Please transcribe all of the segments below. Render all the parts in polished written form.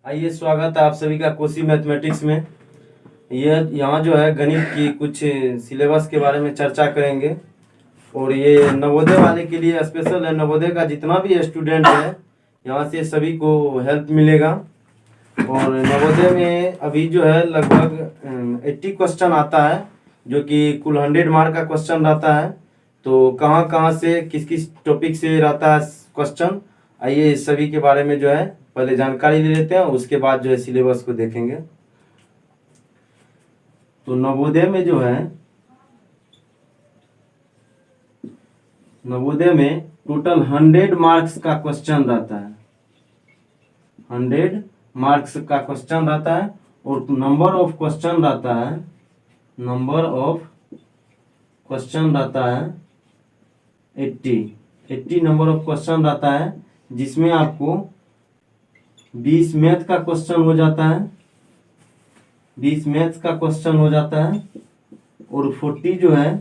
आइए, स्वागत है आप सभी का कोसी मैथमेटिक्स में। यह यहाँ जो है गणित की कुछ सिलेबस के बारे में चर्चा करेंगे। और ये नवोदय वाले के लिए स्पेशल है। नवोदय का जितना भी स्टूडेंट है यहाँ से सभी को हेल्प मिलेगा। और नवोदय में अभी जो है लगभग 80 क्वेश्चन आता है, जो कि कुल 100 मार्क का क्वेश्चन रहता है। तो कहाँ कहाँ से किस किस टॉपिक से रहता है क्वेश्चन, आइए इस सभी के बारे में जो है पहले जानकारी ले लेते हैं, उसके बाद जो है सिलेबस को देखेंगे। तो नवोदय में टोटल 100 मार्क्स का क्वेश्चन रहता है। 100 मार्क्स का क्वेश्चन रहता है और नंबर ऑफ क्वेश्चन रहता है 80 नंबर ऑफ क्वेश्चन रहता है, जिसमें आपको 20 मैथ का क्वेश्चन हो जाता है, 20 मैथ्स का क्वेश्चन हो जाता है और 40 जो है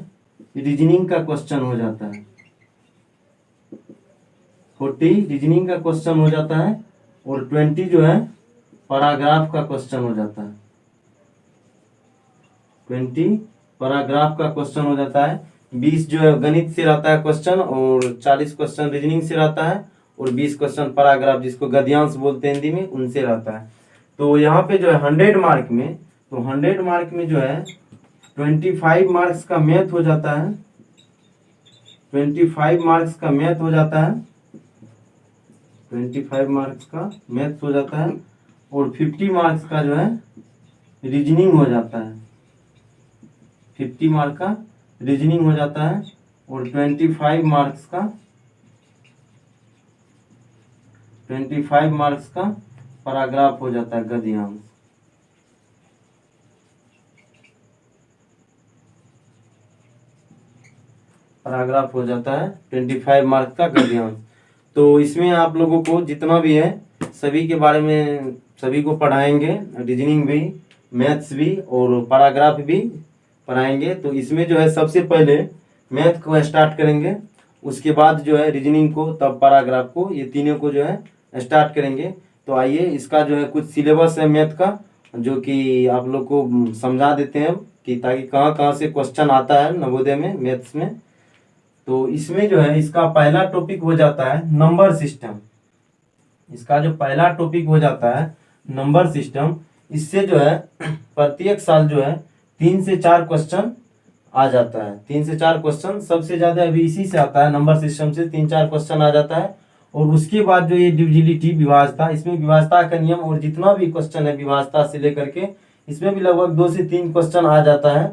रीजनिंग का क्वेश्चन हो जाता है। 40 रीजनिंग का क्वेश्चन हो जाता है और 20 जो है पैराग्राफ का क्वेश्चन हो जाता है। 20 पैराग्राफ का क्वेश्चन हो जाता है। 20 जो है गणित से रहता है क्वेश्चन और 40 क्वेश्चन रीजनिंग से रहता है और 20 क्वेश्चन पैराग्राफ, जिसको गद्यांश बोलते हैं हिंदी में, उनसे रहता है। तो यहाँ पे जो है 100 मार्क में जो है 25 मार्क्स का मैथ हो जाता है। 25 मार्क्स का मैथ हो जाता है। 25 मार्क्स का मैथ हो जाता है और 50 मार्क्स का जो है रीजनिंग हो जाता है। 50 मार्क का रीजनिंग हो जाता है और 25 मार्क्स का पैराग्राफ हो जाता है, गद्यांश। पैराग्राफ हो जाता है 25 मार्क का गद्यांश। तो इसमें आप लोगों को जितना भी है सभी के बारे में सभी को पढ़ाएंगे, रीजनिंग भी, मैथ्स भी और पैराग्राफ भी पढ़ाएंगे। तो इसमें जो है सबसे पहले मैथ को स्टार्ट करेंगे, उसके बाद जो है रीजनिंग को, तब पैराग्राफ को, ये तीनों को जो है स्टार्ट करेंगे। तो आइए इसका जो है कुछ सिलेबस है मैथ का, जो कि आप लोग को समझा देते हैं कि ताकि कहाँ कहाँ से क्वेश्चन आता है नवोदय में मैथ्स में। तो इसमें जो है इसका पहला टॉपिक हो जाता है नंबर सिस्टम। इसका जो पहला टॉपिक हो जाता है नंबर सिस्टम, इससे जो है प्रत्येक साल जो है 3 से 4 क्वेश्चन आ जाता है। 3 से 4 क्वेश्चन सबसे ज्यादा अभी इसी से आता है, नंबर सिस्टम से 3-4 क्वेश्चन आ जाता है। और उसके बाद जो ये डिविजिबिलिटी, विभाज्यता, इसमें विभाज्यता का नियम और जितना भी क्वेश्चन है विभाज्यता से लेकर के, इसमें भी लगभग 2 से 3 क्वेश्चन आ जाता है।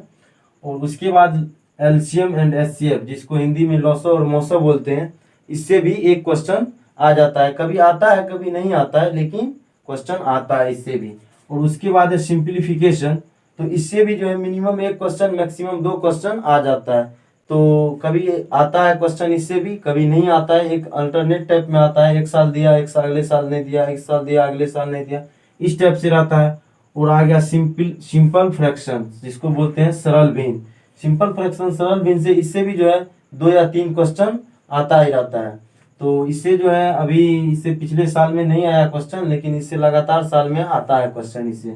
और उसके बाद एलसीएम एंड एचसीएफ, जिसको हिंदी में लॉसो और मोसो बोलते हैं, इससे भी एक क्वेश्चन आ जाता है। कभी आता है कभी नहीं आता है, लेकिन क्वेश्चन आता है इससे भी। और उसके बाद है सिंप्लीफिकेशन, तो इससे भी जो है मिनिमम एक क्वेश्चन, मैक्सिमम 2 क्वेश्चन आ जाता है। तो कभी आता है क्वेश्चन इससे भी, कभी नहीं आता है, एक अल्टरनेट टाइप में आता है, एक साल दिया, एक साल अगले साल नहीं दिया, एक साल दिया अगले साल नहीं दिया, इस टाइप से रहता है। और आ गया सिंपल फ्रैक्शन, जिसको बोलते हैं सरल भिन्न। सिंपल फ्रैक्शन, सरल भिन्न से, इससे भी जो है 2 या 3 क्वेश्चन आता ही रहता है। तो इससे जो है अभी, इससे पिछले साल में नहीं आया क्वेश्चन, लेकिन इससे लगातार साल में आता है क्वेश्चन इससे।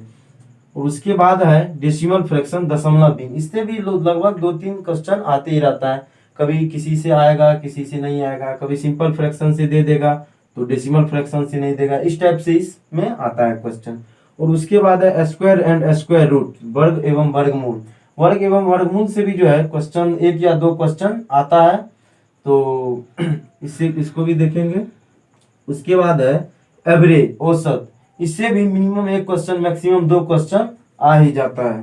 और उसके बाद है डेसिमल फ्रैक्शन, दशमलव भिन्न। इससे भी लगभग 2-3 क्वेश्चन आते ही रहता है। कभी किसी से आएगा, किसी से नहीं आएगा, कभी सिंपल फ्रैक्शन से दे देगा तो डेसिमल फ्रैक्शन से नहीं देगा, इस टाइप से इसमें आता है क्वेश्चन। और उसके बाद है स्क्वायर एंड स्क्वायर रूट, वर्ग एवं वर्गमूल। वर्ग एवं वर्गमूल से भी जो है क्वेश्चन, 1 या 2 क्वेश्चन आता है। तो इसको भी देखेंगे। उसके बाद है एवरेज, औसत, इससे भी मिनिमम 1 क्वेश्चन, मैक्सिमम 2 क्वेश्चन आ ही जाता है।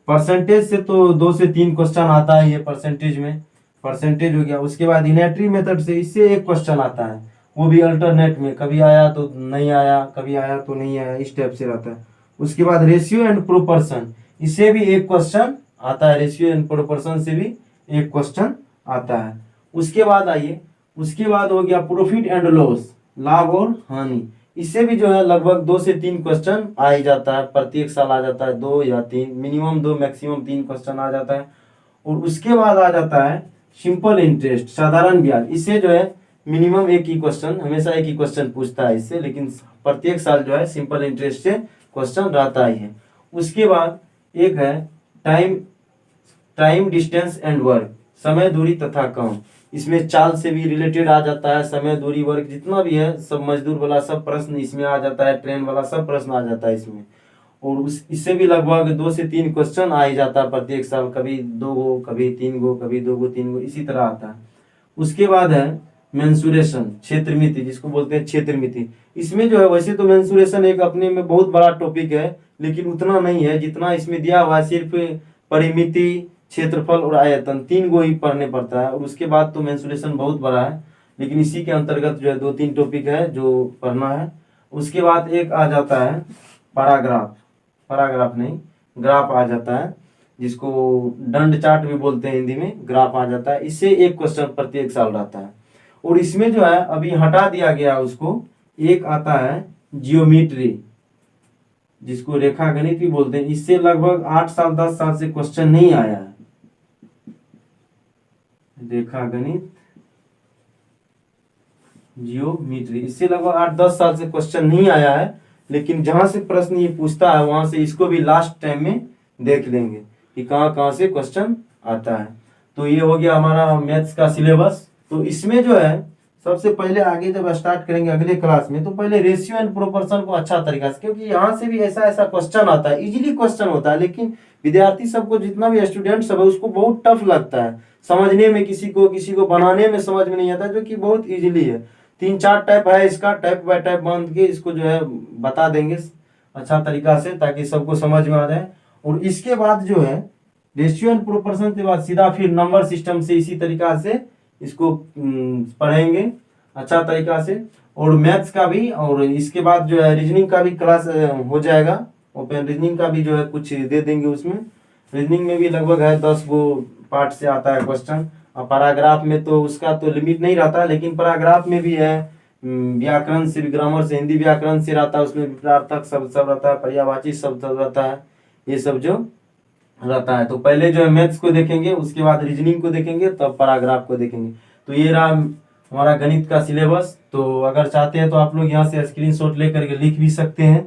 परसेंटेज से तो 2 से 3 क्वेश्चन आता है, ये परसेंटेज में, परसेंटेज हो गया। उसके बाद इनेट्री मेथड से, इससे 1 क्वेश्चन आता है, वो भी अल्टरनेट में, कभी आया तो नहीं आया, कभी आया तो नहीं आया, इस टाइप से रहता है। उसके बाद रेशियो एंड प्रोपोर्शन, इससे भी 1 क्वेश्चन आता है, रेशियो एंड प्रोपोर्शन से भी 1 क्वेश्चन आता है। उसके बाद आइए, उसके बाद हो गया प्रॉफिट एंड लॉस, लाभ और हानि। इससे भी जो है लगभग 2 से 3 क्वेश्चन आ ही जाता है, प्रत्येक साल आ जाता है, 2 या 3, मिनिमम 2 मैक्सिमम 3 क्वेश्चन आ जाता है। और उसके बाद आ जाता है सिंपल इंटरेस्ट, साधारण ब्याज। इससे जो है मिनिमम एक ही क्वेश्चन, हमेशा एक ही क्वेश्चन पूछता है इससे, लेकिन प्रत्येक साल जो है सिंपल इंटरेस्ट से क्वेश्चन रहता ही है। उसके बाद एक है time time distance and work, समय दूरी तथा काम। इसमें चाल से भी रिलेटेड आ जाता है, समय दूरी वर्क जितना भी है सब, मजदूर वाला सब प्रश्न इसमें आ जाता है, ट्रेन वाला सब प्रश्न आ जाता है इसमें। और उस इससे भी लगभग 2 से 3 क्वेश्चन आ ही जाता है प्रत्येक साल, कभी 2 गो, कभी 3 गो, कभी 2 गो 3 गो, इसी तरह आता है। उसके बाद है मेंसुरेशन, क्षेत्र मिति, जिसको बोलते हैं क्षेत्र मिति। इसमें जो है वैसे तो मेंसुरेशन एक अपने में बहुत बड़ा टॉपिक है, लेकिन उतना नहीं है जितना इसमें दिया हुआ है। सिर्फ परिमिति, क्षेत्रफल और आयतन 3 गो ही पढ़ने पड़ता है, और उसके बाद तो मेंसुरेशन बहुत बड़ा है, लेकिन इसी के अंतर्गत जो है 2-3 टॉपिक है जो पढ़ना है। उसके बाद एक आ जाता है पैराग्राफ, पैराग्राफ नहीं ग्राफ आ जाता है, जिसको दंड चार्ट भी बोलते हैं हिंदी में, ग्राफ आ जाता है। इससे एक क्वेश्चन प्रत्येक साल रहता है। और इसमें जो है अभी हटा दिया गया उसको, एक आता है जियोमेट्री, जिसको रेखा गणित भी बोलते हैं। इससे लगभग 8 साल 10 साल से क्वेश्चन नहीं आया है, रेखा गणित जियोमेट्री, इससे लगभग 8-10 साल से क्वेश्चन नहीं आया है, लेकिन जहां से प्रश्न ये पूछता है वहां से इसको भी लास्ट टाइम में देख लेंगे कि कहाँ कहाँ से क्वेश्चन आता है। तो ये हो गया हमारा मैथ्स का सिलेबस। तो इसमें जो है सबसे पहले आगे जब स्टार्ट करेंगे अगले क्लास में, तो पहले रेशियो एंड प्रोपोर्शन को अच्छा तरीका से, क्योंकि यहाँ से भी ऐसा ऐसा क्वेश्चन आता है, इजीली क्वेश्चन होता है, लेकिन विद्यार्थी सबको, जितना भी स्टूडेंट सब है, उसको बहुत टफ लगता है समझने में, किसी को बनाने में समझ में नहीं आता, जो कि बहुत इजीली है। 3-4 टाइप है इसका, टाइप बाय टाइप बांध के इसको जो है बता देंगे अच्छा तरीका से, ताकि सबको समझ में आ जाए। और इसके बाद जो है रेशियो एंड प्रोपोर्शन के बाद सीधा फिर नंबर सिस्टम से इसी तरीका से इसको पढ़ेंगे अच्छा तरीका से। और मैथ्स का भी, और इसके बाद जो है रीजनिंग का भी क्लास हो जाएगा, ओपन रीजनिंग का भी जो है कुछ दे देंगे उसमें। रीजनिंग में भी लगभग है 10 गो पार्ट से आता है क्वेश्चन। और पैराग्राफ में तो उसका तो लिमिट नहीं रहता, लेकिन पैराग्राफ में भी है व्याकरण से भी, ग्रामर से, हिंदी व्याकरण से रहता है, उसमें विपरीतार्थक शब्द सब रहता है, पर्यायवाची शब्द सब रहता है, ये सब जो रहता है। तो पहले जो है मैथ्स को देखेंगे, उसके बाद रीजनिंग को देखेंगे, तब पैराग्राफ को देखेंगे। तो ये रहा हमारा गणित का सिलेबस। तो अगर चाहते हैं तो आप लोग यहाँ से स्क्रीनशॉट लेकर के लिख भी सकते हैं।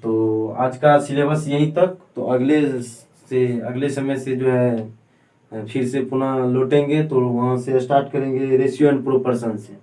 तो आज का सिलेबस यहीं तक। तो अगले समय से जो है फिर से पुनः लौटेंगे, तो वहाँ से स्टार्ट करेंगे रेशियो एंड प्रोपोर्शन से।